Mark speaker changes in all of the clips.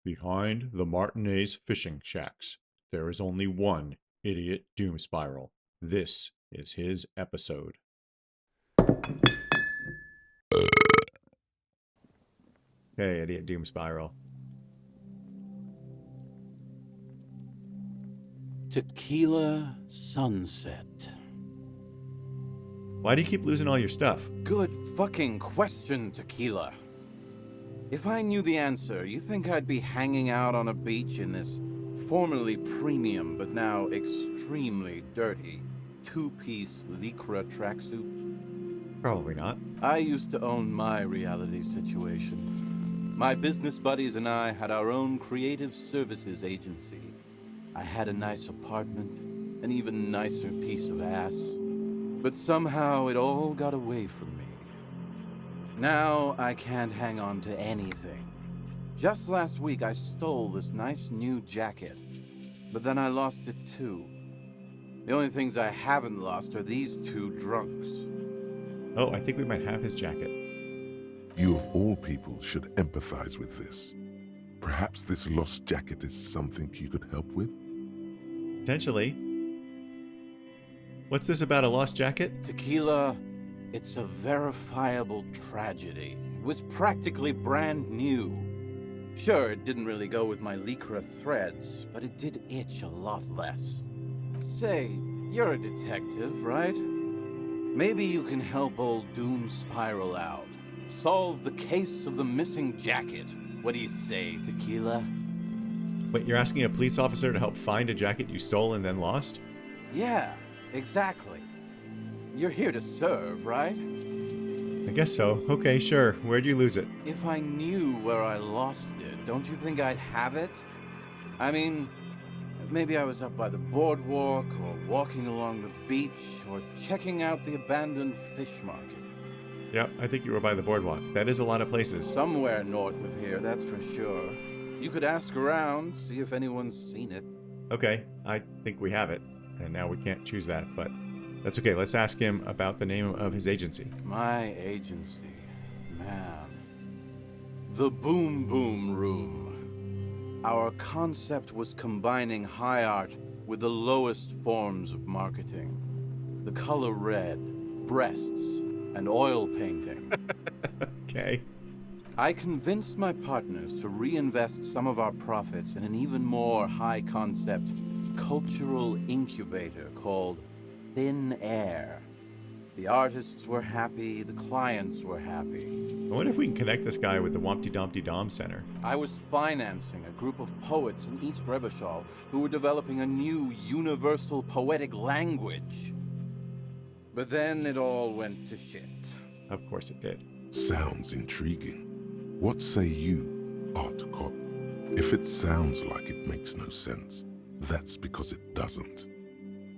Speaker 1: Behind the Martinez fishing shacks, there is only one idiot doom spiral. This is his episode. Hey, idiot doom spiral.
Speaker 2: Tequila Sunset.
Speaker 1: Why do you keep losing all your stuff?
Speaker 2: Good fucking question, Tequila. If I knew the answer, you think I'd be hanging out on a beach in this formerly premium but now extremely dirty two-piece lycra tracksuit?
Speaker 1: Probably not.
Speaker 2: I used to own my reality situation. My business buddies and I had our own creative services agency. I had a nice apartment, an even nicer piece of ass. But somehow it all got away from me. Now I can't hang on to anything. Just last week I stole this nice new jacket, but then I lost it too. The only things I haven't lost are these two drunks.
Speaker 1: Oh, I think we might have his jacket.
Speaker 3: You of all people should empathize with this. Perhaps this lost jacket is something you could help with?
Speaker 1: Potentially. What's this about a lost jacket?
Speaker 2: Tequila, it's a verifiable tragedy. It was practically brand new. Sure, it didn't really go with my lycra threads, but it did itch a lot less. Say, you're a detective, right? Maybe you can help old Doom Spiral out. Solve the case of the missing jacket. What do you say, Tequila?
Speaker 1: Wait, you're asking a police officer to help find a jacket you stole and then lost?
Speaker 2: Yeah, exactly. You're here to serve, right?
Speaker 1: I guess so. Okay, sure. Where'd you lose it?
Speaker 2: If I knew where I lost it, don't you think I'd have it? I mean, maybe I was up by the boardwalk, or walking along the beach, or checking out the abandoned fish market.
Speaker 1: Yep, I think you were by the boardwalk. That is a lot of places.
Speaker 2: Somewhere north of here, that's for sure. You could ask around, see if anyone's seen it.
Speaker 1: Okay, I think we have it. And now we can't choose that, but that's okay. Let's ask him about the name of his agency.
Speaker 2: My agency, man. The Boom Boom Room. Our concept was combining high art with the lowest forms of marketing. The color red, breasts, and oil painting.
Speaker 1: Okay.
Speaker 2: I convinced my partners to reinvest some of our profits in an even more high-concept cultural incubator called Thin Air. The artists were happy, the clients were happy.
Speaker 1: I wonder if we can connect this guy with the Wompty Dumpty Dom Center.
Speaker 2: I was financing a group of poets in East Revachol who were developing a new universal poetic language. But then it all went to shit.
Speaker 1: Of course it did.
Speaker 3: Sounds intriguing. What say you, Art Cop? If it sounds like it makes no sense, that's because it doesn't.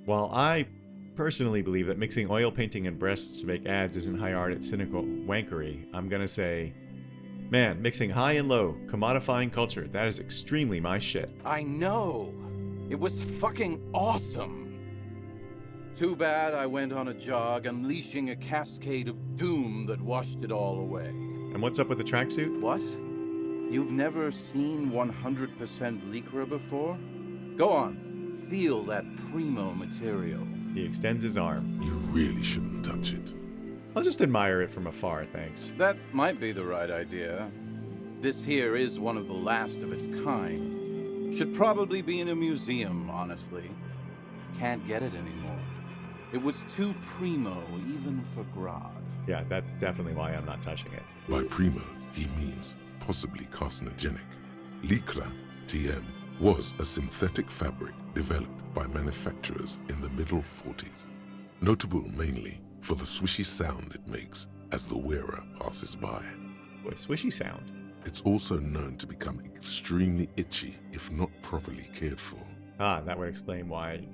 Speaker 1: While I personally believe that mixing oil painting and breasts to make ads isn't high art, it's cynical wankery, I'm gonna say, man, mixing high and low, commodifying culture, that is extremely my shit.
Speaker 2: I know! It was fucking awesome! Too bad I went on a jog, unleashing a cascade of doom that washed it all away.
Speaker 1: And what's up with the tracksuit?
Speaker 2: What? You've never seen 100% lycra before? Go on, feel that primo material.
Speaker 1: He extends his arm.
Speaker 3: You really shouldn't touch it.
Speaker 1: I'll just admire it from afar, thanks.
Speaker 2: That might be the right idea. This here is one of the last of its kind. Should probably be in a museum, honestly. Can't get it anymore. It was too primo, even for Grodd.
Speaker 1: Yeah, that's definitely why I'm not touching it.
Speaker 3: By primo, he means possibly carcinogenic. Lycra, TM, was a synthetic fabric developed by manufacturers in the middle 40s. Notable mainly for the swishy sound it makes as the wearer passes by.
Speaker 1: What a swishy sound.
Speaker 3: It's also known to become extremely itchy if not properly cared for.
Speaker 1: Ah, that would explain why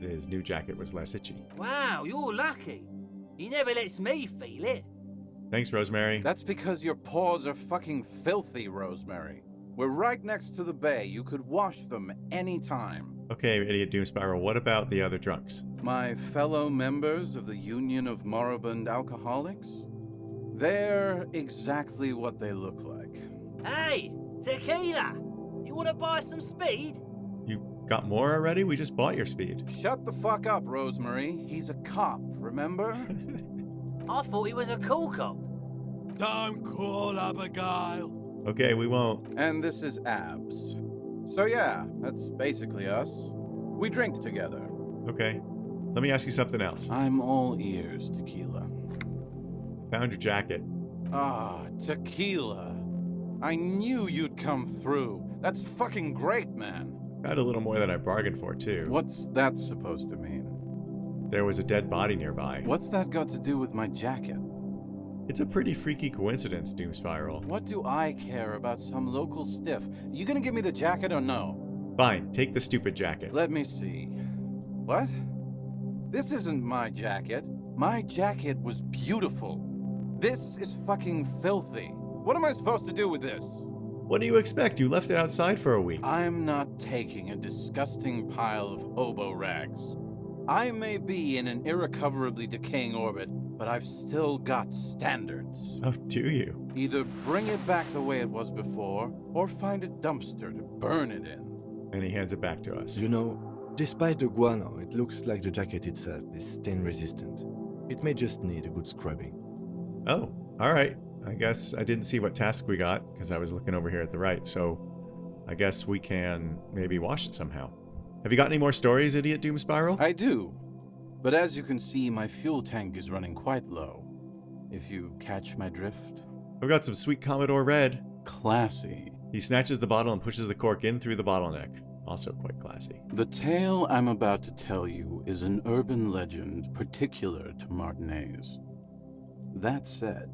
Speaker 1: his new jacket was less itchy.
Speaker 4: Wow, you're lucky. He never lets me feel it.
Speaker 1: Thanks, Rosemary.
Speaker 2: That's because your paws are fucking filthy, Rosemary. We're right next to the bay. You could wash them anytime.
Speaker 1: Okay, idiot doom spiral, what about the other drunks?
Speaker 2: My fellow members of the Union of Moribund Alcoholics? They're exactly what they look like.
Speaker 4: Hey, Tequila! You wanna buy some speed?
Speaker 1: You got more already? We just bought your speed.
Speaker 2: Shut the fuck up, Rosemary. He's a cop, remember?
Speaker 4: I thought he was a cool cop.
Speaker 5: Don't call Abigail.
Speaker 1: Okay, we won't.
Speaker 2: And this is Abs. So yeah, that's basically us. We drink together.
Speaker 1: Okay. Let me ask you something else.
Speaker 2: I'm all ears, Tequila.
Speaker 1: Found your jacket.
Speaker 2: Ah, Tequila. I knew you'd come through. That's fucking great, man.
Speaker 1: Got a little more than I bargained for, too.
Speaker 2: What's that supposed to mean?
Speaker 1: There was a dead body nearby.
Speaker 2: What's that got to do with my jacket?
Speaker 1: It's a pretty freaky coincidence, Doom Spiral.
Speaker 2: What do I care about some local stiff? You gonna give me the jacket or no?
Speaker 1: Fine, take the stupid jacket.
Speaker 2: Let me see. What? This isn't my jacket. My jacket was beautiful. This is fucking filthy. What am I supposed to do with this?
Speaker 1: What do you expect? You left it outside for a week.
Speaker 2: I'm not taking a disgusting pile of oboe rags. I may be in an irrecoverably decaying orbit, but I've still got standards.
Speaker 1: Oh, do you?
Speaker 2: Either bring it back the way it was before, or find a dumpster to burn it in.
Speaker 1: And he hands it back to us.
Speaker 6: You know, despite the guano, it looks like the jacket itself is stain resistant. It may just need a good scrubbing.
Speaker 1: Oh, alright. I guess I didn't see what task we got, because I was looking over here at the right, so I guess we can maybe wash it somehow. Have you got any more stories, Idiot Doom Spiral?
Speaker 2: I do. But as you can see, my fuel tank is running quite low. If you catch my drift.
Speaker 1: I've got some sweet Commodore Red.
Speaker 2: Classy.
Speaker 1: He snatches the bottle and pushes the cork in through the bottleneck. Also quite classy.
Speaker 2: The tale I'm about to tell you is an urban legend particular to Martinez. That said,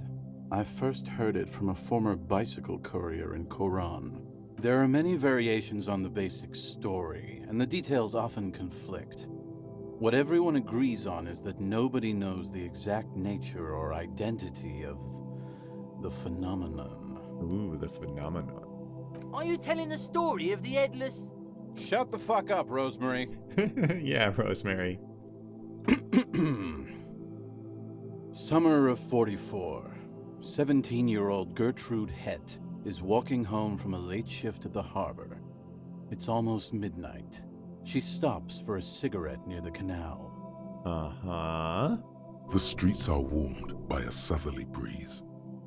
Speaker 2: I first heard it from a former bicycle courier in Koran. There are many variations on the basic story, and the details often conflict. What everyone agrees on is that nobody knows the exact nature or identity of the phenomenon.
Speaker 1: Ooh, the phenomenon.
Speaker 4: Are you telling the story of the Headless?
Speaker 2: Shut the fuck up, Rosemary.
Speaker 1: Yeah, Rosemary.
Speaker 2: Summer of 44. 17-year-old Gertrude Het is walking home from a late shift at the harbor. It's almost midnight. She stops for a cigarette near the canal.
Speaker 1: Uh-huh.
Speaker 3: The streets are warmed by a southerly breeze.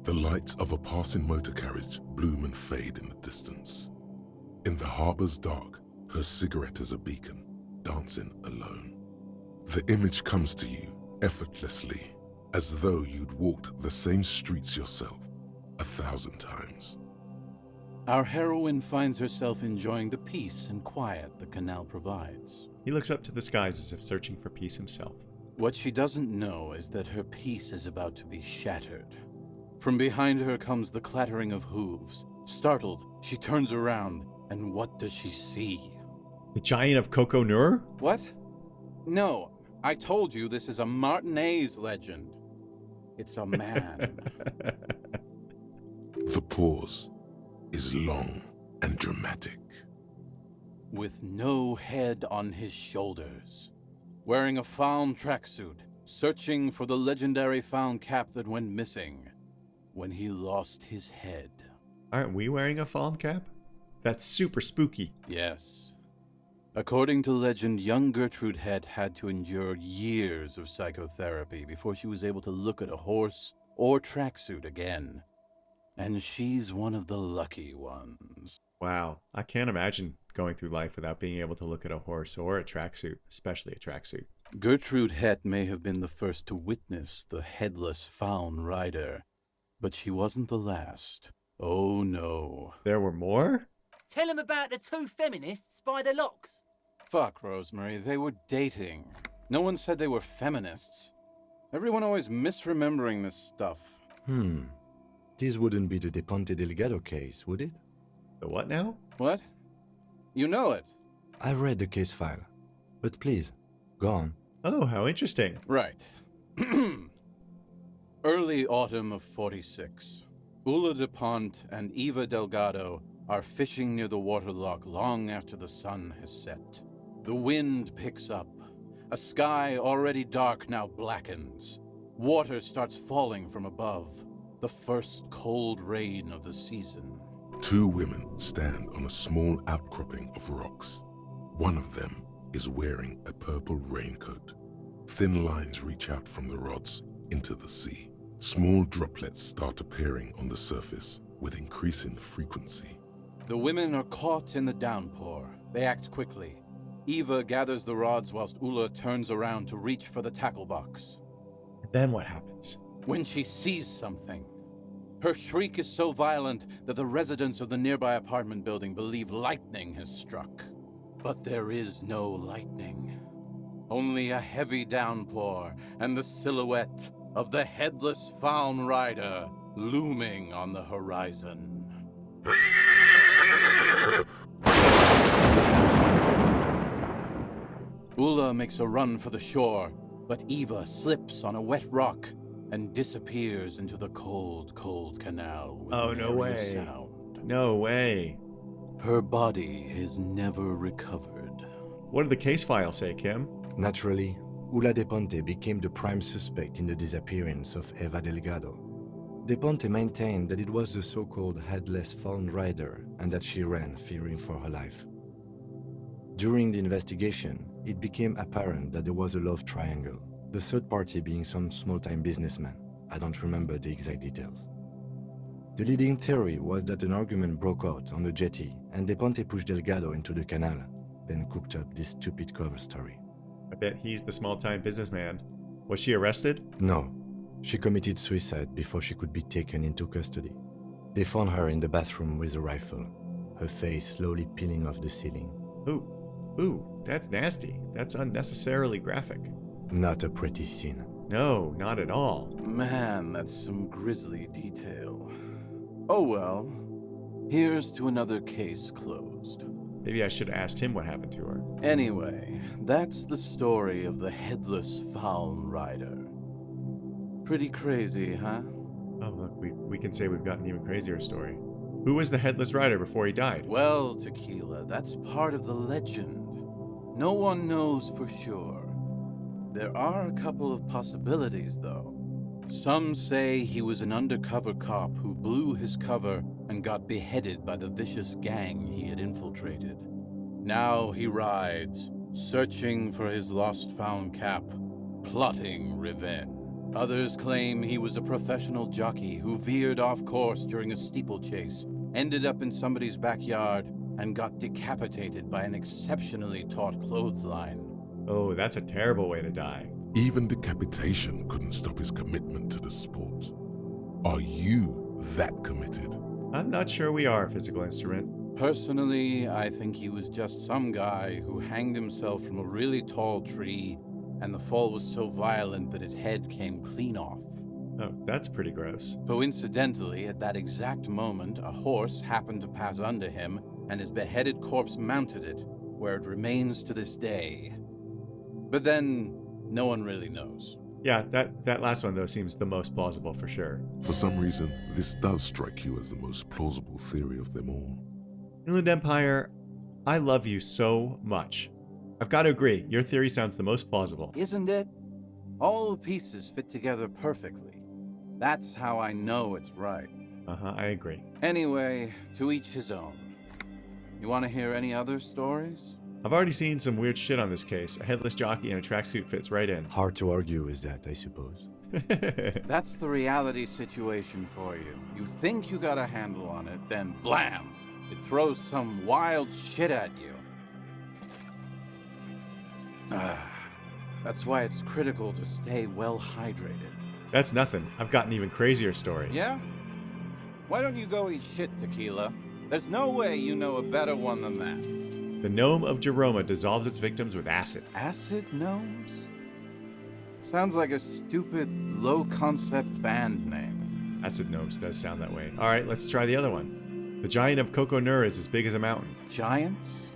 Speaker 3: The lights of a passing motor carriage bloom and fade in the distance. In the harbor's dark, her cigarette is a beacon, dancing alone. The image comes to you effortlessly, as though you'd walked the same streets yourself 1,000 times.
Speaker 2: Our heroine finds herself enjoying the peace and quiet the canal provides.
Speaker 1: He looks up to the skies as if searching for peace himself.
Speaker 2: What she doesn't know is that her peace is about to be shattered. From behind her comes the clattering of hooves. Startled, she turns around, and what does she see?
Speaker 1: The Giant of Coco Nur?
Speaker 2: What? No, I told you this is a Martinez legend. It's a man.
Speaker 3: The pause is long and dramatic.
Speaker 2: With no head on his shoulders. Wearing a FALN tracksuit, searching for the legendary FALN cap that went missing when he lost his head.
Speaker 1: Aren't we wearing a FALN cap? That's super spooky.
Speaker 2: Yes. According to legend, young Gertrude Het had to endure years of psychotherapy before she was able to look at a horse or tracksuit again. And she's one of the lucky ones.
Speaker 1: Wow. I can't imagine going through life without being able to look at a horse or a tracksuit, especially a tracksuit.
Speaker 2: Gertrude Het may have been the first to witness the headless FALN rider, but she wasn't the last. Oh no.
Speaker 1: There were more?
Speaker 4: Tell him about the two feminists by the locks.
Speaker 2: Fuck, Rosemary, they were dating. No one said they were feminists. Everyone always misremembering this stuff.
Speaker 6: This wouldn't be the De Ponte Delgado case, would it?
Speaker 1: The what now?
Speaker 2: What? You know it.
Speaker 6: I've read the case file. But please, go on.
Speaker 1: Oh, how interesting.
Speaker 2: Right. Early autumn of 46. Ula de Pont and Eva Delgado are fishing near the waterlock long after the sun has set. The wind picks up. A sky already dark now blackens. Water starts falling from above. The first cold rain of the season.
Speaker 3: Two women stand on a small outcropping of rocks. One of them is wearing a purple raincoat. Thin lines reach out from the rods into the sea. Small droplets start appearing on the surface with increasing frequency.
Speaker 2: The women are caught in the downpour. They act quickly. Eva gathers the rods whilst Ula turns around to reach for the tackle box.
Speaker 1: Then what happens?
Speaker 2: When she sees something, her shriek is so violent that the residents of the nearby apartment building believe lightning has struck. But there is no lightning. Only a heavy downpour and the silhouette of the Headless FALN rider looming on the horizon. Ula makes a run for the shore, but Eva slips on a wet rock and disappears into the cold, cold canal with
Speaker 1: Oh, no
Speaker 2: very
Speaker 1: way.
Speaker 2: sound.
Speaker 1: No way.
Speaker 2: Her body is never recovered.
Speaker 1: What did the case file say, Kim?
Speaker 6: Naturally, Ula De Ponte became the prime suspect in the disappearance of Eva Delgado. De Ponte maintained that it was the so-called Headless FALN rider and that she ran, fearing for her life. During the investigation, it became apparent that there was a love triangle, the third party being some small-time businessman. I don't remember the exact details. The leading theory was that an argument broke out on the jetty and De Ponte pushed Delgado into the canal, then cooked up this stupid cover story.
Speaker 1: I bet he's the small-time businessman. Was she arrested?
Speaker 6: No, she committed suicide before she could be taken into custody. They found her in the bathroom with a rifle, her face slowly peeling off the ceiling.
Speaker 1: Ooh, that's nasty. That's unnecessarily graphic.
Speaker 6: Not a pretty scene.
Speaker 1: No, not at all.
Speaker 2: Man, that's some grisly detail. Oh well. Here's to another case closed.
Speaker 1: Maybe I should have asked him what happened to her.
Speaker 2: Anyway, that's the story of the Headless FALN rider. Pretty crazy, huh?
Speaker 1: Oh, look, we can say we've got an even crazier story. Who was the Headless Rider before he died?
Speaker 2: Well, Tequila, that's part of the legend. No one knows for sure. There are a couple of possibilities, though. Some say he was an undercover cop who blew his cover and got beheaded by the vicious gang he had infiltrated. Now he rides, searching for his lost found cap, plotting revenge. Others claim he was a professional jockey who veered off course during a steeplechase, ended up in somebody's backyard, and got decapitated by an exceptionally taut clothesline.
Speaker 1: Oh, that's a terrible way to die.
Speaker 3: Even decapitation couldn't stop his commitment to the sport. Are you that committed?
Speaker 1: I'm not sure we are, Physical Instrument.
Speaker 2: Personally, I think he was just some guy who hanged himself from a really tall tree, and the fall was so violent that his head came clean off.
Speaker 1: Oh, that's pretty gross.
Speaker 2: Coincidentally, at that exact moment, a horse happened to pass under him, and his beheaded corpse mounted it, where it remains to this day. But then, no one really knows.
Speaker 1: Yeah, that last one, though, seems the most plausible for sure.
Speaker 3: For some reason, this does strike you as the most plausible theory of them all.
Speaker 1: Inland Empire, I love you so much. I've got to agree, your theory sounds the most plausible.
Speaker 2: Isn't it? All the pieces fit together perfectly. That's how I know it's right.
Speaker 1: I agree.
Speaker 2: Anyway, to each his own. You want to hear any other stories?
Speaker 1: I've already seen some weird shit on this case. A headless jockey in a tracksuit fits right in.
Speaker 6: Hard to argue with that, I suppose.
Speaker 2: That's the reality situation for you. You think you got a handle on it, then blam! It throws some wild shit at you. That's why it's critical to stay well hydrated.
Speaker 1: That's nothing. I've got an even crazier story.
Speaker 2: Yeah? Why don't you go eat shit, Tequila? There's no way you know a better one than that.
Speaker 1: The gnome of Jeroma dissolves its victims with acid.
Speaker 2: Acid gnomes? Sounds like a stupid, low-concept band name.
Speaker 1: Acid gnomes does sound that way. Alright, let's try the other one. The giant of Coconur is as big as a mountain.
Speaker 2: Giants?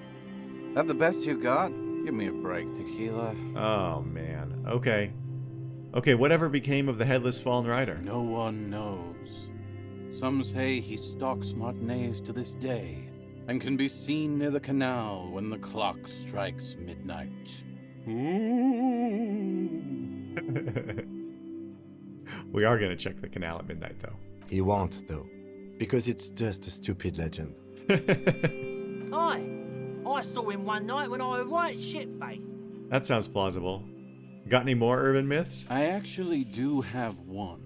Speaker 2: That the best you got? Give me a break, Tequila.
Speaker 1: Oh, man. Okay. Okay, whatever became of the Headless FALN rider?
Speaker 2: No one knows. Some say he stalks Martinez to this day, and can be seen near the canal when the clock strikes midnight.
Speaker 1: We are going to check the canal at midnight, though.
Speaker 6: He won't, though. Because it's just a stupid legend.
Speaker 4: I saw him one night when I was right shit-faced.
Speaker 1: That sounds plausible. Got any more urban myths?
Speaker 2: I actually do have one.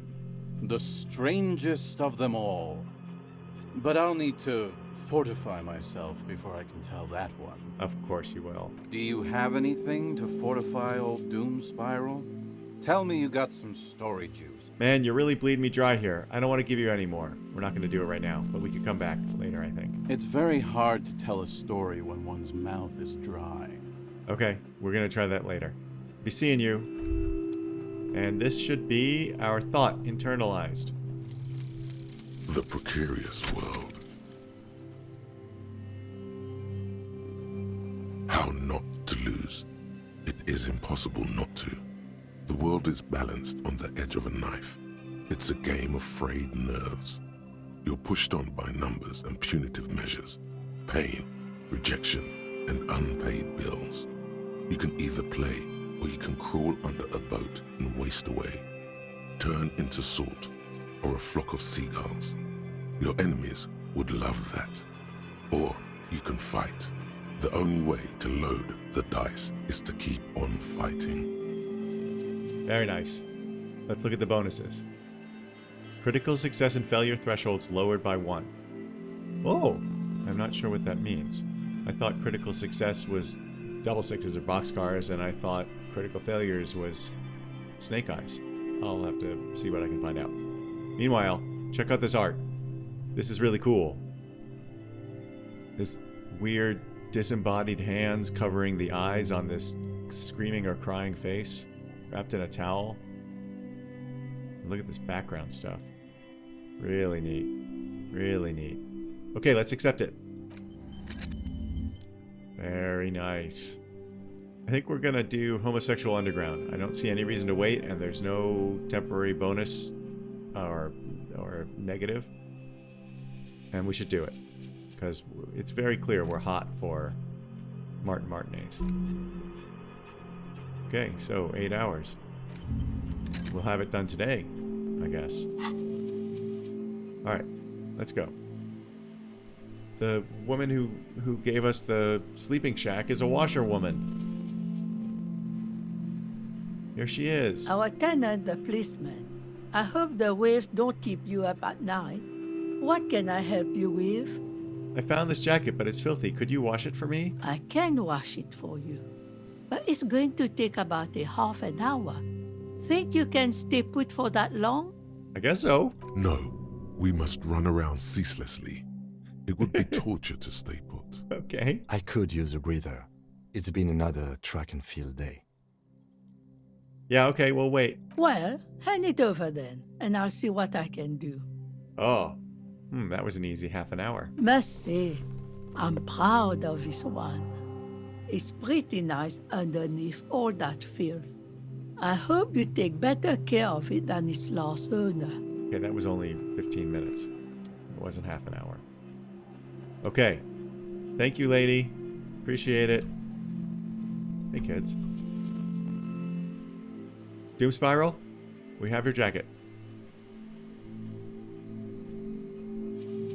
Speaker 2: The strangest of them all. But I'll need to fortify myself before I can tell that one.
Speaker 1: Of course you will.
Speaker 2: Do you have anything to fortify old Doom Spiral? Tell me you got some story juice.
Speaker 1: Man, you're really bleeding me dry here. I don't want to give you any more. We're not going to do it right now, but we could come back later, I think.
Speaker 2: It's very hard to tell a story when one's mouth is dry.
Speaker 1: Okay, we're going to try that later. Be seeing you. And this should be our thought internalized.
Speaker 3: The precarious world. How not to lose. It is impossible not to. The world is balanced on the edge of a knife. It's a game of frayed nerves. You're pushed on by numbers and punitive measures, pain, rejection, and unpaid bills. You can either play, or you can crawl under a boat and waste away, turn into salt, or a flock of seagulls. Your enemies would love that. Or you can fight. The only way to load the dice is to keep on fighting.
Speaker 1: Very nice. Let's look at the bonuses. Critical success and failure thresholds lowered by 1. Oh, I'm not sure what that means. I thought critical success was double sixes or boxcars, and I thought critical failures was snake eyes. I'll have to see what I can find out. Meanwhile, check out this art. This is really cool. This weird disembodied hands covering the eyes on this screaming or crying face, wrapped in a towel. Look at this background stuff. Really neat. Really neat. Okay, let's accept it. Very nice. I think we're gonna do Homo-Sexual Underground. I don't see any reason to wait, and there's no temporary bonus or negative. And we should do it. Because it's very clear we're hot for Martin Martinez. Okay, so 8 hours. We'll have it done today, I guess. Alright, let's go. The woman who gave us the sleeping shack is a washerwoman. Here she is.
Speaker 7: Our tenant, the policeman. I hope the waves don't keep you up at night. What can I help you with?
Speaker 1: I found this jacket, but it's filthy. Could you wash it for me?
Speaker 7: I can wash it for you. But it's going to take about a half an hour. Think you can stay put for that long?
Speaker 1: I guess so.
Speaker 3: No, we must run around ceaselessly. It would be torture to stay put.
Speaker 1: Okay.
Speaker 6: I could use a breather. It's been another track and field day.
Speaker 1: Yeah, okay, we'll wait.
Speaker 7: Well, hand it over then, and I'll see what I can do.
Speaker 1: Oh. That was an easy half an hour.
Speaker 7: Must say, I'm proud of this one. It's pretty nice underneath all that filth. I hope you take better care of it than its last owner.
Speaker 1: Okay, that was only 15 minutes. It wasn't half an hour. Okay. Thank you, lady. Appreciate it. Hey, kids. Doom Spiral, we have your jacket.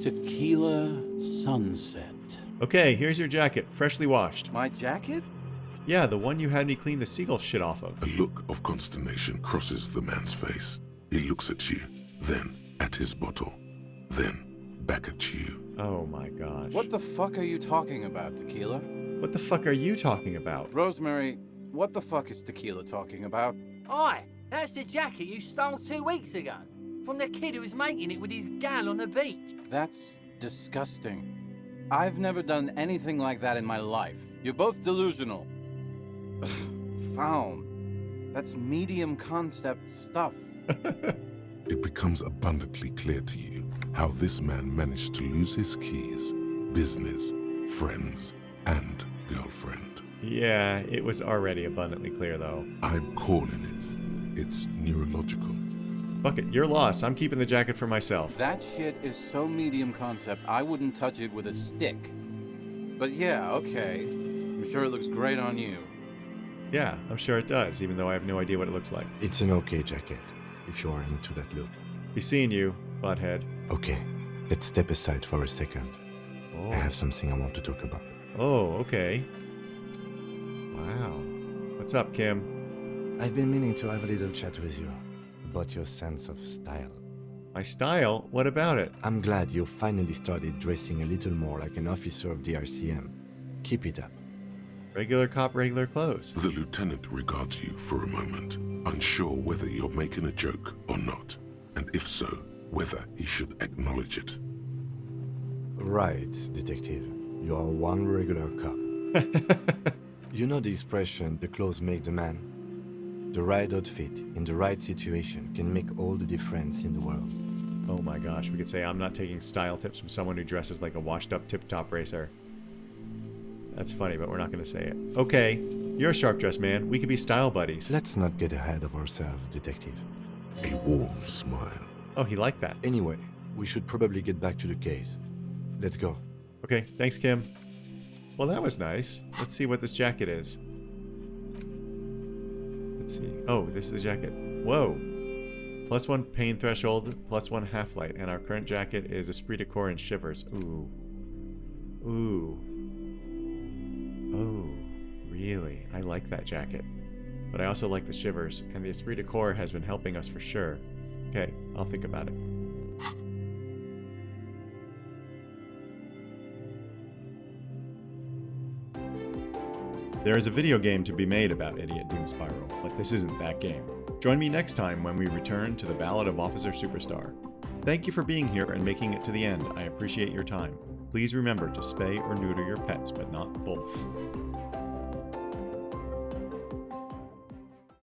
Speaker 2: Tequila Sunset.
Speaker 1: Okay, here's your jacket, freshly washed.
Speaker 2: My jacket?
Speaker 1: Yeah, the one you had me clean the seagull shit off of.
Speaker 3: A look of consternation crosses the man's face. He looks at you, then at his bottle, then back at you.
Speaker 1: Oh my gosh.
Speaker 2: What the fuck are you talking about, Tequila?
Speaker 1: What the fuck are you talking about?
Speaker 2: Rosemary, what the fuck is Tequila talking about?
Speaker 4: Aye, that's the jacket you stole 2 weeks ago. From the kid who was making it with his gal on the beach.
Speaker 2: That's disgusting. I've never done anything like that in my life. You're both delusional. FALN. That's medium concept stuff.
Speaker 3: It becomes abundantly clear to you how this man managed to lose his keys, business, friends, and girlfriend.
Speaker 1: Yeah, it was already abundantly clear though.
Speaker 3: I'm calling it. It's neurological.
Speaker 1: Fuck it, you're lost. I'm keeping the jacket for myself.
Speaker 2: That shit is so medium concept, I wouldn't touch it with a stick. But yeah, okay. I'm sure it looks great on you.
Speaker 1: Yeah, I'm sure it does, even though I have no idea what it looks like.
Speaker 6: It's an okay jacket, if you're into that look.
Speaker 1: Be seeing you, butthead.
Speaker 6: Okay, Let's step aside for a second.
Speaker 1: Oh.
Speaker 6: I have something I want to talk about.
Speaker 1: Oh, okay. Wow. What's up, Kim?
Speaker 6: I've been meaning to have a little chat with you about your sense of style.
Speaker 1: My style? What about it?
Speaker 6: I'm glad you finally started dressing a little more like an officer of the RCM. Keep it up.
Speaker 1: Regular cop, regular clothes.
Speaker 3: The lieutenant regards you for a moment, unsure whether you're making a joke or not, and if so, whether he should acknowledge it.
Speaker 6: Right, detective. You are one regular cop. You know the expression, the clothes make the man? The right outfit in the right situation can make all the difference in the world.
Speaker 1: Oh my gosh, we could say I'm not taking style tips from someone who dresses like a washed-up tip-top racer. That's funny, but we're not going to say it. Okay, you're a sharp-dressed man. We could be style buddies.
Speaker 6: Let's not get ahead of ourselves, detective.
Speaker 3: A warm smile.
Speaker 1: Oh, he liked that.
Speaker 6: Anyway, we should probably get back to the case. Let's go.
Speaker 1: Okay, thanks, Kim. Well, that was nice. Let's see what this jacket is. Let's see. Oh, this is the jacket. Whoa. +1 pain threshold, +1 half-light, and our current jacket is Esprit de Corps and Shivers. Ooh. Ooh. Oh, really? I like that jacket. But I also like the Shivers, and the Esprit de Corps has been helping us for sure. Okay, I'll think about it. There is a video game to be made about Idiot Doom Spiral, but this isn't that game. Join me next time when we return to the Ballad of Officer Superstar. Thank you for being here and making it to the end. I appreciate your time. Please remember to spay or neuter your pets, but not both.